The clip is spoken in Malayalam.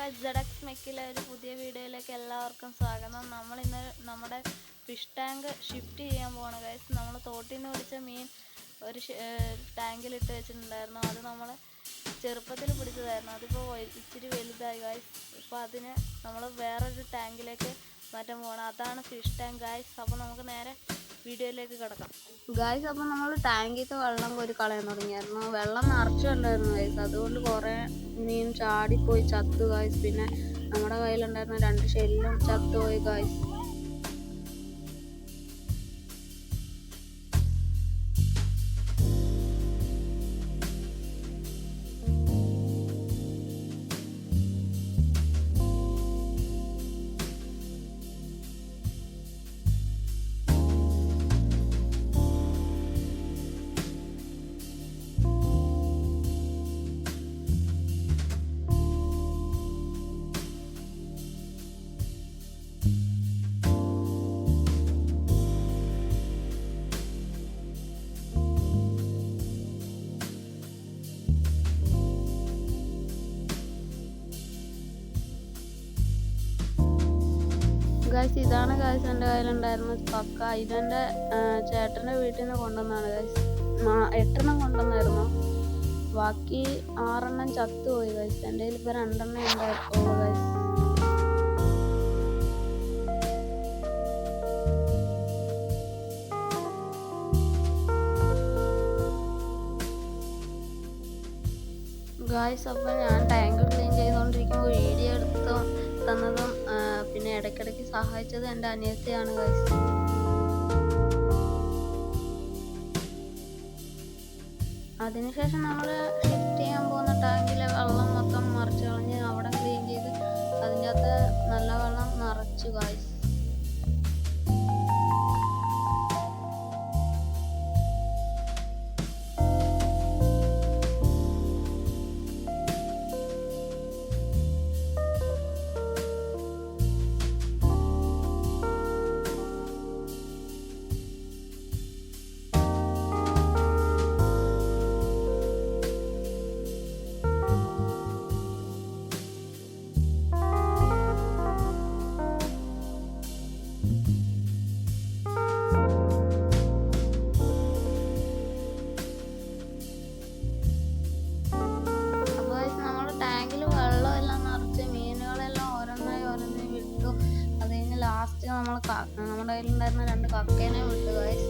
ഗായ്സ്, ZX മെക്കിലെ ഒരു പുതിയ വീഡിയോയിലേക്ക് എല്ലാവർക്കും സ്വാഗതം. നമ്മൾ ഇന്ന് നമ്മുടെ ഫിഷ് ടാങ്ക് ഷിഫ്റ്റ് ചെയ്യാൻ പോവാണ് ഗായ്സ്. നമ്മൾ തോട്ടിൽ നിന്ന് പിടിച്ച മീൻ ഒരു ടാങ്കിലിട്ട് വെച്ചിട്ടുണ്ടായിരുന്നു. അത് നമ്മൾ ചെറുപ്പത്തിൽ പിടിച്ചതായിരുന്നു. അതിപ്പോൾ ഇച്ചിരി വലുതായി ഗായ്സ്. ഇപ്പോൾ അതിന് നമ്മൾ വേറൊരു ടാങ്കിലേക്ക് മാറ്റാൻ പോവാണ്. അതാണ് ഫിഷ് ടാങ്ക് ഗായ്സ്. അപ്പോൾ നമുക്ക് നേരെ വീഡിയോയിലേക്ക് കിടക്കാം ഗായ്സ്. അപ്പോൾ നമ്മൾ ടാങ്കിലത്തെ വെള്ളം കോരി കളയാൻ തുടങ്ങിയായിരുന്നു. വെള്ളം നിറച്ചുണ്ടായിരുന്നു ഗായ്സ്. അതുകൊണ്ട് കുറേ മീൻ ചാടിപ്പോയി ചത്തു ഗായ്സ്. പിന്നെ നമ്മുടെ കയ്യിലുണ്ടായിരുന്ന 2 ഷെല്ലും ചത്തുപോയി ഗായ്സ്. ഗായ്സ്, ഇതാണ് ഗായ്സ് എൻ്റെ കയ്യിലുണ്ടായിരുന്ന കക്ക. ഇതെൻ്റെ ചേട്ടൻ്റെ വീട്ടിൽ നിന്ന് കൊണ്ടുവന്നതാണ് ഗായ്സ്. 8 എണ്ണം കൊണ്ടുവന്നായിരുന്നു. ബാക്കി 6 എണ്ണം ചത്തുപോയി ഗായ്സ്. എൻ്റെ കയ്യിൽ ഇപ്പോൾ 2 എണ്ണം ഉണ്ടായിട്ടുള്ളൂ ഗായ്സ്. ഗായ്സ്, അപ്പോൾ ഞാൻ ടാങ്ക് ക്ലീൻ ചെയ്തുകൊണ്ടിരിക്കുമ്പോൾ വീഡിയോ എടുത്ത് തന്നതും പിന്നെ ഇടയ്ക്കിടയ്ക്ക് സഹായിച്ചത് എൻ്റെ അനിയത്തിയാണ് ഗായ്സ്. അതിനുശേഷം നമ്മൾ ഷിഫ്റ്റ് ചെയ്യാൻ പോകുന്ന ടാങ്കിലെ വെള്ളം മൊത്തം മറിച്ച് കളഞ്ഞ് അവിടെ ക്ലീൻ ചെയ്ത് അതിൻ്റെ അകത്ത് നല്ല വെള്ളം നിറച്ചു ഗായ്സ്. ലാസ്റ്റ് നമ്മുടെ കയ്യിലുണ്ടായിരുന്ന 2 കക്കേനെ വിട്ടു ഗായ്സ്.